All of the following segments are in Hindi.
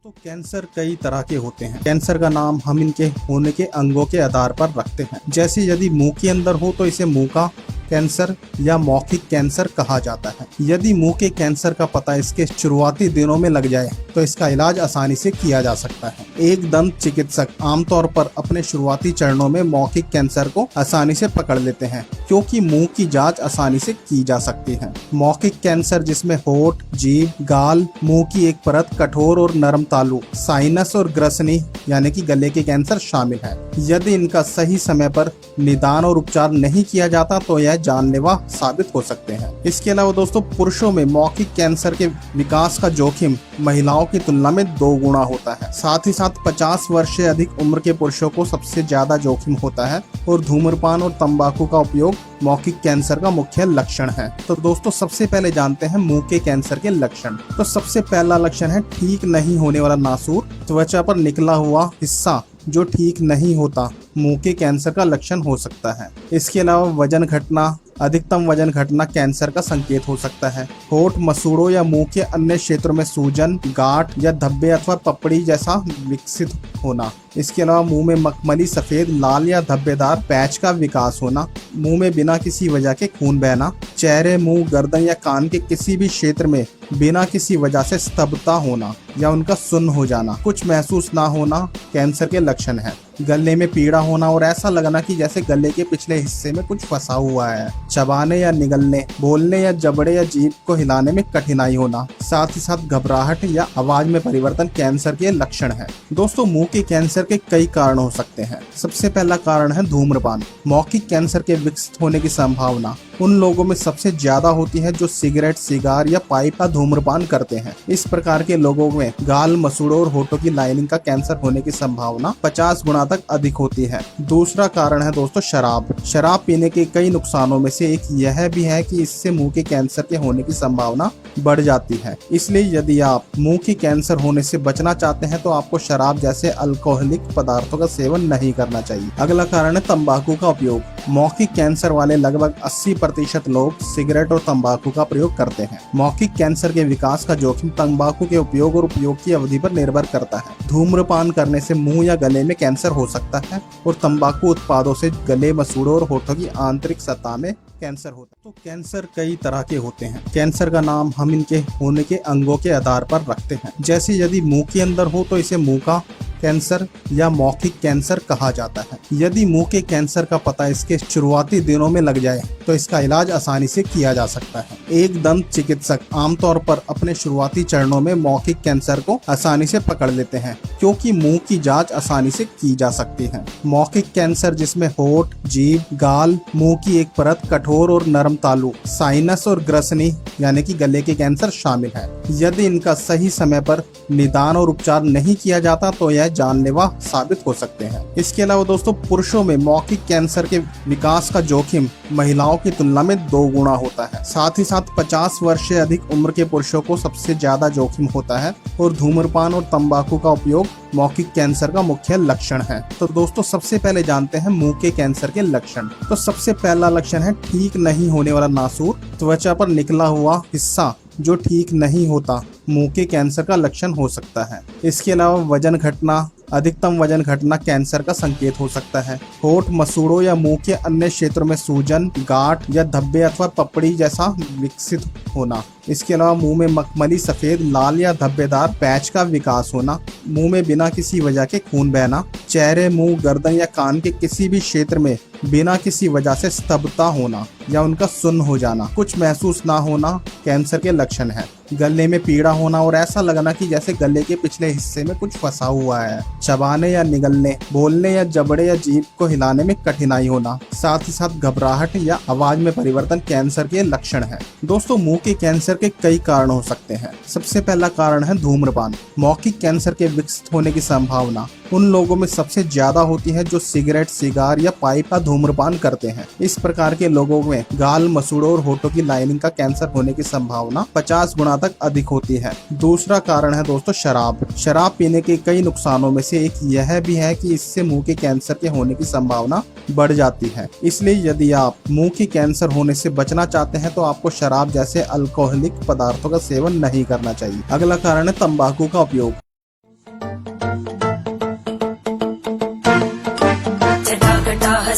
तो कैंसर कई तरह के होते हैं। कैंसर का नाम हम इनके होने के अंगों के आधार पर रखते हैं। जैसे यदि मुंह के अंदर हो तो इसे मुंह का कैंसर या मौखिक कैंसर कहा जाता है। यदि मुंह के कैंसर का पता इसके शुरुआती दिनों में लग जाए तो इसका इलाज आसानी से किया जा सकता है। एक दंत चिकित्सक आमतौर पर अपने शुरुआती चरणों में मौखिक कैंसर को आसानी से पकड़ लेते हैं, क्योंकि मुंह की जांच आसानी से की जा सकती है। मौखिक कैंसर जिसमें होठ, जीभ, गाल, मुंह की एक परत, कठोर और नरम तालु, साइनस और ग्रसनी यानी कि गले के कैंसर शामिल है। यदि इनका सही समय पर निदान और उपचार नहीं किया जाता तो यह जानलेवा साबित हो सकते हैं। इसके अलावा दोस्तों, पुरुषों में मौखिक कैंसर के विकास का जोखिम महिलाओं की तुलना में 2 गुना होता है। साथ ही साथ 50 वर्ष से अधिक उम्र के पुरुषों को सबसे ज्यादा जोखिम होता है और धूम्रपान और तंबाकू का उपयोग मौखिक कैंसर का मुख्य लक्षण है। तो दोस्तों, सबसे पहले जानते हैं मुंह के कैंसर के लक्षण। तो सबसे पहला लक्षण है ठीक नहीं होने वाला नासूर, त्वचा पर निकला हुआ हिस्सा जो ठीक नहीं होता, मुंह के कैंसर का लक्षण हो सकता है। इसके अलावा वजन घटना, अधिकतम वजन घटना कैंसर का संकेत हो सकता है। होठ, मसूड़ों या मुंह के अन्य क्षेत्रों में सूजन, गांठ या धब्बे अथवा पपड़ी जैसा विकसित होना। इसके अलावा मुंह में मखमली, सफेद, लाल या धब्बेदार पैच का विकास होना। मुंह में बिना किसी वजह के खून बहना। चेहरे, मुंह, गर्दन या कान के किसी भी क्षेत्र में बिना किसी वजह से स्तब्धता होना या उनका सुन्न हो जाना, कुछ महसूस ना होना कैंसर के लक्षण है। गले में पीड़ा होना और ऐसा लगना कि जैसे गले के पिछले हिस्से में कुछ फंसा हुआ है। चबाने या निगलने, बोलने या जबड़े या जीभ को हिलाने में कठिनाई होना। साथ ही साथ घबराहट या आवाज में परिवर्तन कैंसर के लक्षण है। दोस्तों, मुंह के कैंसर के कई कारण हो सकते हैं। सबसे पहला कारण है धूम्रपान। मौखिक कैंसर के विकसित होने की संभावना उन लोगों में सबसे ज्यादा होती है जो सिगरेट, सिगार या पाइप का धूम्रपान करते हैं। इस प्रकार के लोगों में गाल, मसूड़ों और होठों की लाइनिंग का कैंसर होने की संभावना 50 गुना तक अधिक होती है। दूसरा कारण है दोस्तों शराब। शराब पीने के कई नुकसानों में से एक यह भी है कि इससे मुंह के कैंसर के होने की संभावना बढ़ जाती है। इसलिए यदि आप मुंह के कैंसर होने से बचना चाहते हैं तो आपको शराब जैसे अल्कोहलिक पदार्थों का सेवन नहीं करना चाहिए। अगला कारण है तंबाकू का उपयोग। मौखिक कैंसर वाले लगभग 80% लोग सिगरेट और तंबाकू का प्रयोग करते हैं। मौखिक कैंसर के विकास का जोखिम तंबाकू के उपयोग और उपयोग की अवधि पर निर्भर करता है। धूम्रपान करने से मुंह या गले में कैंसर हो सकता है और तंबाकू उत्पादों से गले, मसूड़ों और होठों की आंतरिक सतह में कैंसर होता है। तो कैंसर कई तरह के होते हैं। कैंसर का नाम हम इनके होने के अंगों के आधार पर रखते हैं। जैसे यदि मुंह के अंदर हो तो इसे मुंह का कैंसर या मौखिक कैंसर कहा जाता है। यदि मुंह के कैंसर का पता इसके शुरुआती दिनों में लग जाए तो इसका इलाज आसानी से किया जा सकता है। एक दंत चिकित्सक आमतौर पर अपने शुरुआती चरणों में मौखिक कैंसर को आसानी से पकड़ लेते हैं, क्योंकि मुंह की जांच आसानी से की जा सकती है। मौखिक कैंसर जिसमें होठ, जीभ, गाल, मुंह की एक परत, कठोर और नरम तालु, साइनस और ग्रसनी यानी कि गले के कैंसर शामिल है। यदि इनका सही समय पर निदान और उपचार नहीं किया जाता तो यह जानलेवा साबित हो सकते हैं। इसके अलावा दोस्तों, पुरुषों में मौखिक कैंसर के विकास का जोखिम महिलाओं की तुलना में 2 गुना होता है। साथ ही साथ 50 वर्ष से अधिक उम्र के पुरुषों को सबसे ज्यादा जोखिम होता है और धूम्रपान और तंबाकू का उपयोग मौखिक कैंसर का मुख्य लक्षण है। तो दोस्तों, सबसे पहले जानते हैं मुंह के कैंसर के लक्षण। तो सबसे पहला लक्षण है ठीक नहीं होने वाला नासूर, त्वचा पर निकला हुआ हिस्सा जो ठीक नहीं होता, मुंह के कैंसर का लक्षण हो सकता है। इसके अलावा वजन घटना, अधिकतम वजन घटना कैंसर का संकेत हो सकता है। होठ, मसूड़ों या मुंह के अन्य क्षेत्रों में सूजन, गांठ या धब्बे अथवा पपड़ी जैसा विकसित होना। इसके अलावा मुंह में मखमली, सफेद, लाल या धब्बेदार पैच का विकास होना। मुंह में बिना किसी वजह के खून बहना। चेहरे, मुंह, गर्दन या कान के किसी भी क्षेत्र में बिना किसी वजह से स्तब्धता होना या उनका सुन्न हो जाना, कुछ महसूस ना होना कैंसर के लक्षण है। गले में पीड़ा होना और ऐसा लगना कि जैसे गले के पिछले हिस्से में कुछ फंसा हुआ है। चबाने या निगलने, बोलने या जबड़े या जीभ को हिलाने में कठिनाई होना। साथ ही साथ घबराहट या आवाज में परिवर्तन कैंसर के लक्षण है। दोस्तों, मुंह के कैंसर के कई कारण हो सकते हैं। सबसे पहला कारण है धूम्रपान। मौखिक कैंसर के विकसित होने की संभावना उन लोगों में सबसे ज्यादा होती है जो सिगरेट, सिगार या पाइप का धूम्रपान करते हैं। इस प्रकार के लोगों में गाल, मसूड़ों और होठों की लाइनिंग का कैंसर होने की संभावना 50 गुना तक अधिक होती है। दूसरा कारण है दोस्तों शराब। शराब पीने के कई नुकसानों में से एक यह भी है कि इससे मुंह के कैंसर के होने की संभावना बढ़ जाती है। इसलिए यदि आप मुंह के कैंसर होने से बचना चाहते हैं तो आपको शराब जैसे अल्कोहलिक पदार्थों का सेवन नहीं करना चाहिए। अगला कारण है तंबाकू का उपयोग।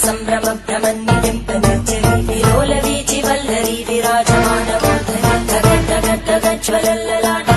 संभ्रम भ्रमन्निडिम्पनिर्झरी विलोलवीचि वल्लरी विराजमानमूर्धनि धगज्ज्वलल्ललाट